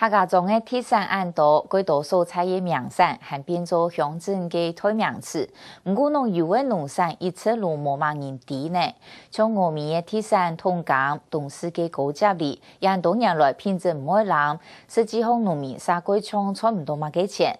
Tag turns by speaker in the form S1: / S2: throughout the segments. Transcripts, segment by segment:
S1: 客家中的铁山案道，几多所采的名山，还变做乡镇的代名词。不过，农有的农山一直路无茫人知呢。像我们的铁山同江，同时嘅高级里，也多年来品质唔好人，实际上农民杀鬼枪差唔多嘛嘅钱。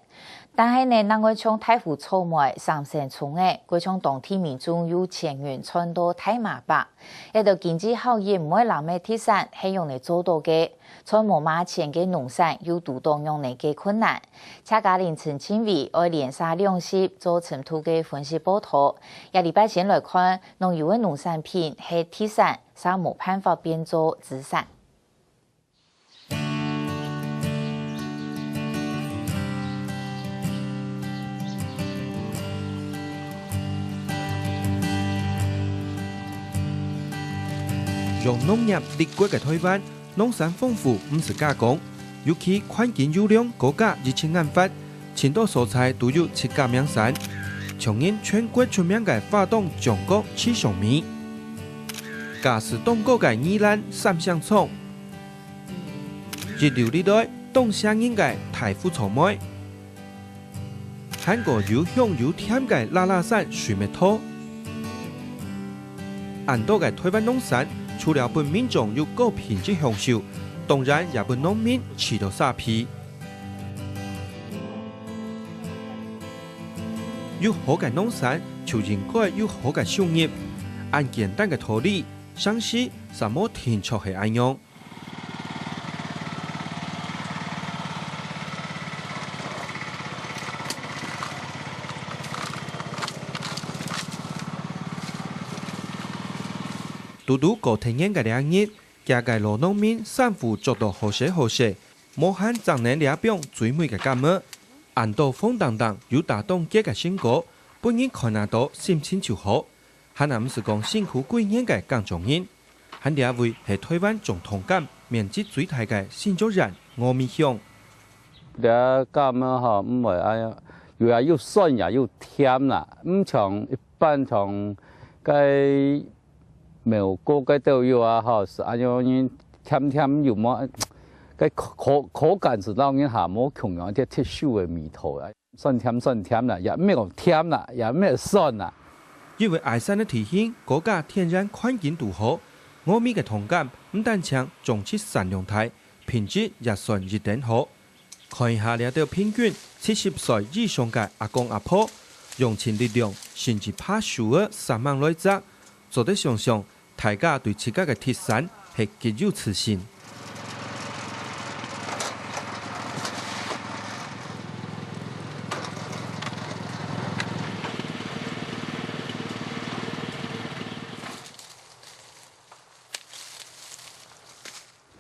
S1: 但係呢，那個從太湖草莓上升從誒，佢從當地民眾有錢源傳到大馬北，一到經濟效益唔會人嘅鐵山係用嚟做到嘅，從冇買錢嘅農產有獨當用嚟嘅困難。車家凌晨前為愛連殺兩市做程度嘅分析報道，一禮拜前來看，農有嘅農產品係鐵山，尚冇辦法變做紙山。
S2: 用農業立國嘅台灣，農產豐富唔是假講，尤其環境優良，國家熱情研發，青島蔬菜都有7家名山，從因全國出名嘅花東中國氣象米，假是東國嘅宜蘭三香蔥，日流歷代東鄉人嘅太湖草莓，韓國又香又甜嘅拉拉山水蜜桃，安多嘅台灣農產。除了本民眾有高品質享受，當然也本農民吃到沙皮。有好嘅農產，就應該有好嘅收入。按簡單嘅道理，相信什麼天錯係安樣。獨獨過天然嘅兩日，家嘅老農民sản婦做到好些好些，無限長年兩邊最美嘅感覺。按到風當當有打動家嘅成果，本人看得到心情就好。還唔是講辛苦幾年嘅工作人，還兩位係台灣總統感面積最大嘅新竹人峨眉鄉。
S3: 啲感覺嚇唔係哎呀，又酸呀又甜啦，唔像一般像嘅。沒有個個都有啊，哈，是按樣樣甜甜又冇，個口感是當然下冇同樣啲特殊嘅味道啊，酸甜啦，也沒有甜啦，也沒有酸啦。
S2: 因為愛山嘅地形，國家天然環境都好，峨眉嘅同感唔但搶種植產量大，品質也算一等好。看一下呢條平均70歲以上嘅阿公阿婆，用盡力量甚至怕輸嘅3萬來隻。做得想象，大家對自家嘅鐵山係極有自信。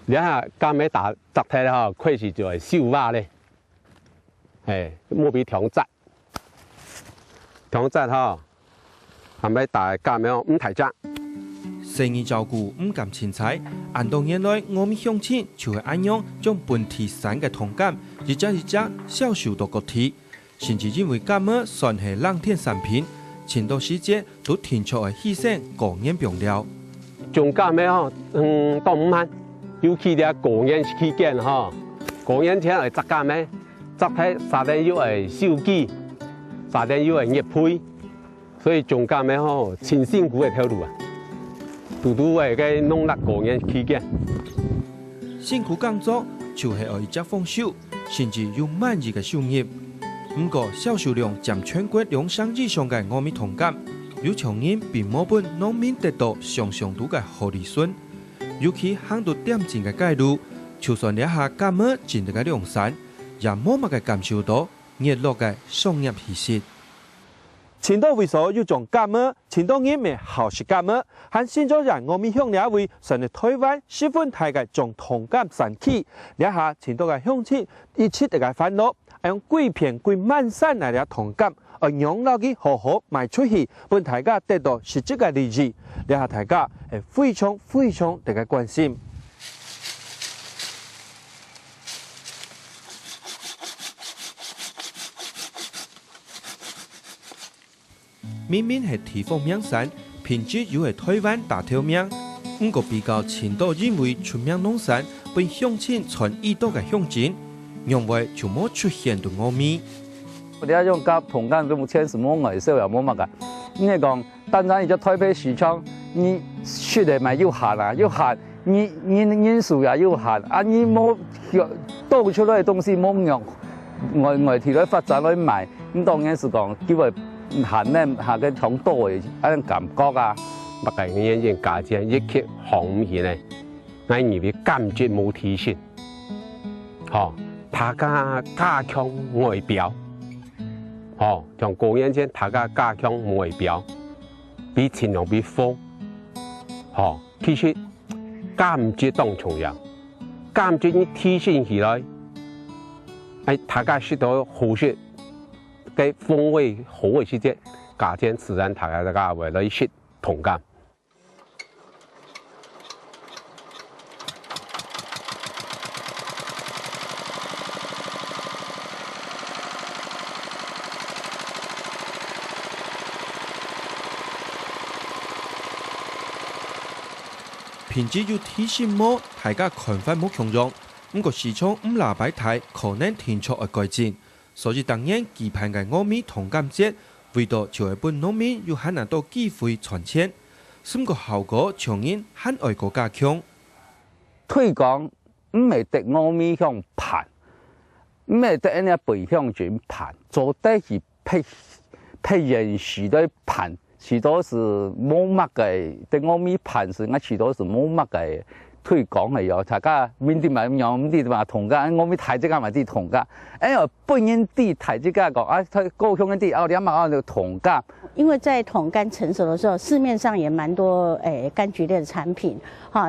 S4: 你下今尾打集體咧，嗬，開始就係燒蛙咧，係冇俾強質嗬。係咪大家咩唔提責？
S2: 生意照顧唔咁錢財，按到年來我們鄉親就係安樣將本地產嘅同感一隻銷售到各地，甚至因為咁樣算係冷天產品，前段時間都停出嚟犧牲過年病了。
S4: 仲加咩到5萬，尤其啲過年期間嗬，過年前係執加咩？執睇3點要係燒雞，3點要係熱配。所以仲加咩嗬，前辛苦嘅條路啊，獨係嘅農曆過年期間，
S2: 辛苦工作就係愛一隻豐收，甚至有滿意嘅收入。不過銷售量佔全國2成以上嘅峨眉同感，有廠人並冇本農民得到上多嘅好利潤，尤其行到點錢嘅街路，就算一下咁樣進得嘅量產，也冇乜嘅感受到熱絡嘅商業氣息。青島為所有種感冒，青島人民好食感冒，和新竹人峨眉鄉兩位成為台灣十分大嘅種同感神器。兩下青島嘅鄉親一起大家歡樂，用幾片幾萬山嚟嘅同感，而養老嘅好好賣出去，本大家得到實質嘅利益。兩下大家係非常大家關心。明明係地方名山，品質又係台灣大頭名，不过比较青岛认为出名农产并乡亲传意道嘅乡亲，认为就冇出现到外面。
S3: 我哋用甲同干都冇签什么外销又冇乜噶，你讲单单一只台北市场，你雪的咪有限啊，有限，你人数也有限，啊你冇倒出来嘅东西冇用外地嚟发展嚟卖，咁当然是讲叫佢限咧下嘅廠多嘅一種感覺啊。
S4: 不過呢樣家姐一級行唔起咧，我認為感覺冇提升，大家加強外表。像過年前大家加強外表，比前兩比風，其實感覺當重要，感覺你提升起來，大家食到好食嘅風味好嘅時節，家姐自然大家為了食同感。
S2: 品质有提升么？大家看法冇強用，不過市場唔拿擺台，可能天出嘅改進，所以當然期盼嘅糯米同感節，為到就係本農民有很難多機會傳承，咁個效果長遠很愛國加強。
S3: 推廣唔係得糯米向盤，唔係得一啲背向轉盤，做得係批人時對盤。許多是冇乜嘅，對糯米盤是，我許多是冇乜嘅推廣係有，大家邊啲咪咁樣，咁啲嘛同家，糯米太子家咪啲同家，本人啲太子家講啊，佢高雄啲我哋阿媽就同家。
S5: 因為在桶柑成熟的時候，市面上也蠻多柑橘類的產品，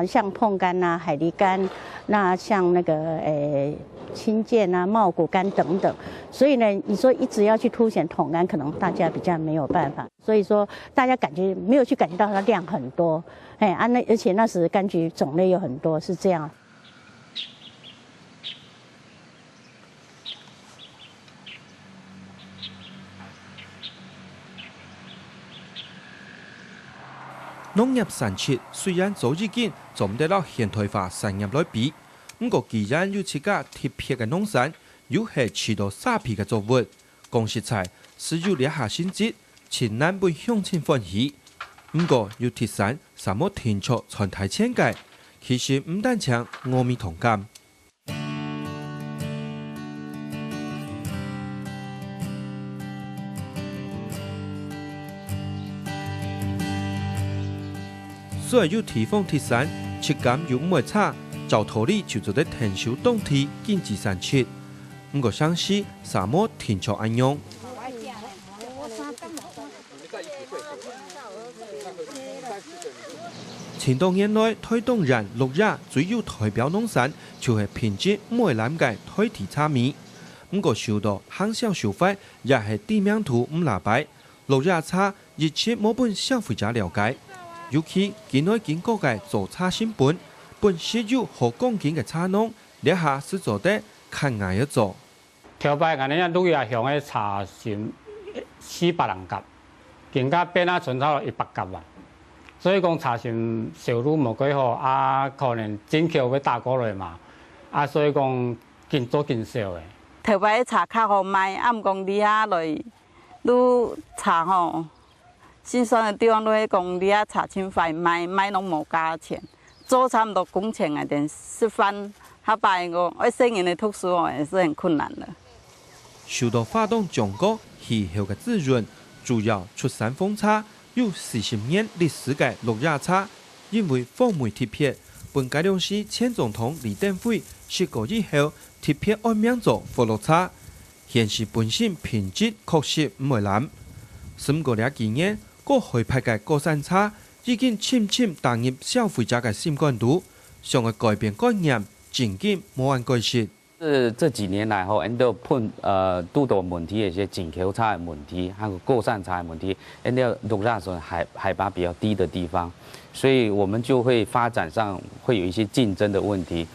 S5: 像椪柑啊、海梨柑，那像那個青箭啊、茂谷柑等等。所以呢，你說一直要去凸顯桶柑，可能大家比較沒有辦法。所以說大家沒有去感覺到它量很多，而且那時柑橘種類有很多，是這樣。
S2: 農業產業雖然早已經做唔得到現代化產業來比，不過既然有自家特別嘅農產，又係吃到沙皮嘅作物，講實在是有兩下先節，前難本鄉親歡喜。不過要提醒，什麼天出傳太千計，其實唔單搶糯米同柑。雖然有地方鐵山，質感又唔會差，就土里就做得天手當地經濟產出。不過相信什麼天出安用。前多年來推動人綠葉最有代表農產，就係品質唔會濫嘅推提差米。不過受到行銷手法也係知名度唔拿擺，綠葉差一切冇本消費者了解。尤其見內見過嘅做茶新本是有好講究嘅茶農，呢下是做得看眼一做。
S6: 頭擺我哋綠葉鄉嘅茶是400人夾，更加變啊存差100夾啊！所以講茶船銷路冇幾好，可能進口會打過來嘛，所以講見做見少嘅。
S7: 頭擺茶較好賣，唔講啲下來都茶吼。新鮮的地方都係講你啊茶錢快賣攏冇價錢，做差唔多工錢啊，點食飯下擺個，我生人的讀書也是很困難的。
S2: 受到發動中國氣候嘅滋潤，主要出產風茶有40年歷史嘅綠葉茶，因為風味特別，本改良是前總統李登輝試過以後特別按名做福綠茶，顯示本身品質確實唔會濫。咁過了幾年。過去派嘅國產茶已經漸漸踏入消費者嘅心肝度，想去改變觀念，漸漸冇人改善。
S3: 這幾年來後，人都碰拄到問題，一些進口茶嘅問題，還有國產茶嘅問題，人哋陸下說海拔比較低的地方，所以我們就會發展上會有一些競爭的問題。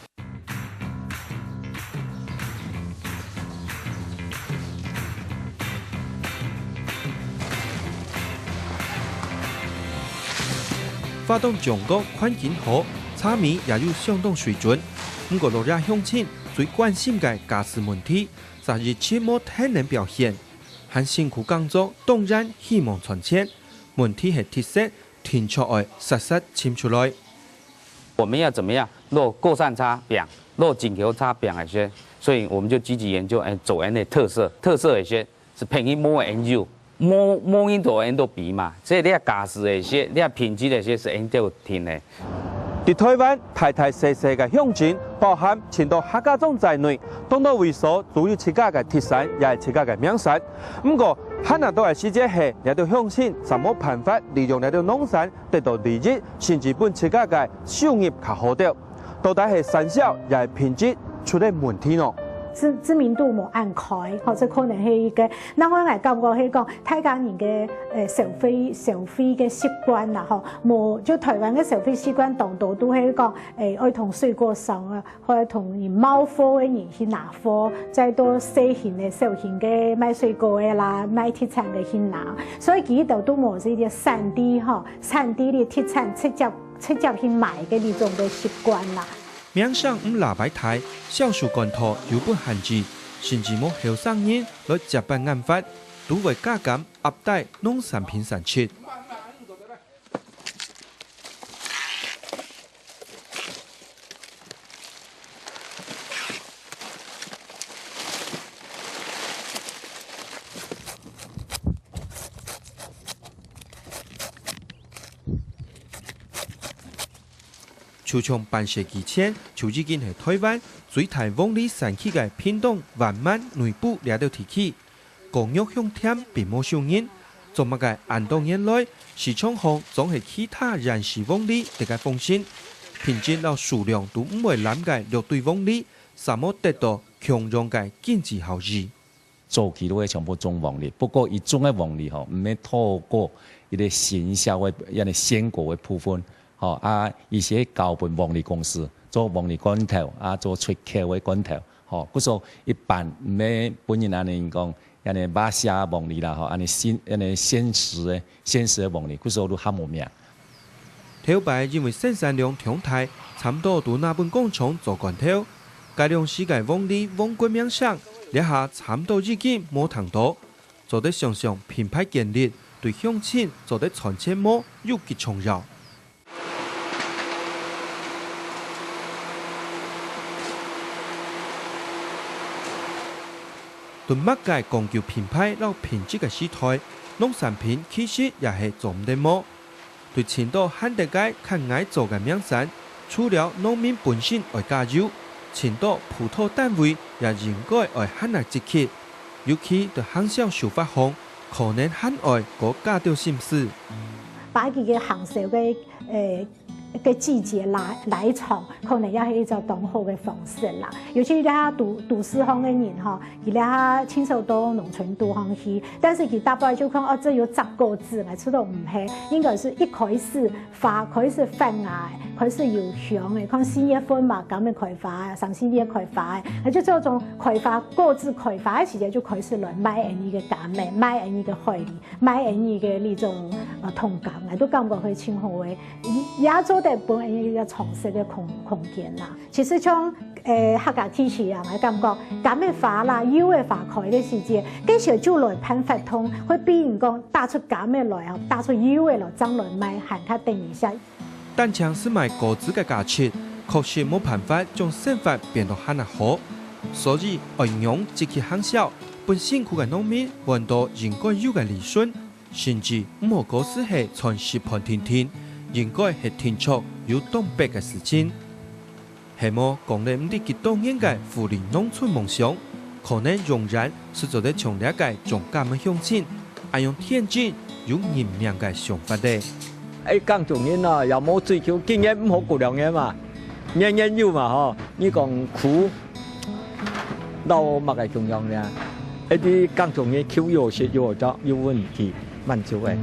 S2: 发动中国环境好，茶米也有相当水准。不过，落日乡亲最关心嘅驾驶问题，昨日切莫体能表现，和辛苦工作当然希望存钱。问题係特色停出來，實實簽出來。
S3: 我们要怎么样落过山车饼、落井球车饼那些，所以我们就积极研究走人的特色那些是便宜摸研究，摸印度人都比嘛，所以你要驾驶那些，你要品质那些是研究听的。
S2: 在台灣大大小小嘅鄉鎮，包含前到客家莊在內，當到為所主要自家嘅鐵山，也係自家嘅名山。不過，很難都係世界係嚟到鄉親，怎麼辦法利用嚟到農產得到利益，甚至本自家嘅收入較好啲。到底係成效，也係品質出咗問題咯。
S8: 知名度冇按開，或者可能係一個，那我嚟感覺係講大家人嘅消費嘅習慣啦，嗬，冇就台灣嘅消費習慣當道都係講愛同水果商啊，或者同人貓貨嘅人去拿貨，再多細型嘅小型嘅賣水果嘅啦，賣鐵產嘅去拿，所以幾度都冇呢啲產地嗬，產地嘅鐵產直接去買嘅呢種嘅習慣啦。
S2: 名上唔拿擺台，銷售乾托有不限制，甚至冇後生人來接辦研發，都為加減壓低農產品產出。就從半世紀前，就已經係台灣最大風力產區嘅屏東、灣滿、內埔兩條地區，工業向添並冇上癮。做乜嘅安多年來，市場上總係其他燃氣風力嘅風險，品質和數量都唔會攬嘅六對風力，怎麼得到強壯嘅經濟效益？
S9: 早期都會全部種風力，不過一種嘅風力吼，唔係透過一個行銷嘅一個先果嘅部分。吼啊！一些交本風力公司做風力管頭啊，做出口嘅管頭，吼，嗰數一般唔係本人安尼講，安尼馬下風力啦，吼，安尼現實嘅風力，嗰數都較冇名。
S2: 頭擺因為生產量強大，差唔多到那本工廠做管頭，改良世界風力往國面上，一下差唔多已經冇談到，做得想象品牌建立，對鄉親做得傳承冇有幾重要。對乜嘅講究品牌和品質嘅時代，農產品其實也係做唔得冇。對前度漢地街較愛做嘅名產，除了農民本身愛加油，前度葡萄單位也應該愛很愛積極，尤其對行銷手法上，可能很愛個加掉心思。
S8: 把佢嘅行銷嘅季節來場，可能也係一種當好嘅方式啦。尤其咧都市方嘅人嗬，佢咧親手到農村都行去，但是佢大部分就講這有10個字，我知道唔係，應該是一開始發芽，開始有香嘅，看4月份嘛，咁嘅開發，3、4月開發，就這種開發各自開發嘅時間就開始來買人嘅價碼，買人嘅海里，買人嘅呢種同感，我都感覺佢清好嘅，也做得本人一個創新嘅空間啦。其實從客家地區啊，我感覺咁嘅花啦，油嘅花開嘅時節，幾時就來噴發通，會俾人講打出咁嘅來啊，打出油嘅來爭來買，行下定一下。
S2: 單槍是賣果子嘅價錢，確實冇辦法將生活變得很好，所以要用積極行銷，本辛苦嘅農民換到應該有嘅利潤，甚至唔好嗰時係全時盤天天，應該係天出有東北嘅事情。希望講得唔啲幾多年嘅富林農村夢想，可能仍然是做得從了解種家們鄉親，係用天真有人命嘅想法的。
S10: 更重要啊，又冇追求經驗唔好過量嘅嘛，人人要嘛嗬，呢個苦到乜嘅重要呢？一啲更重要，求有些有問題滿足嘅。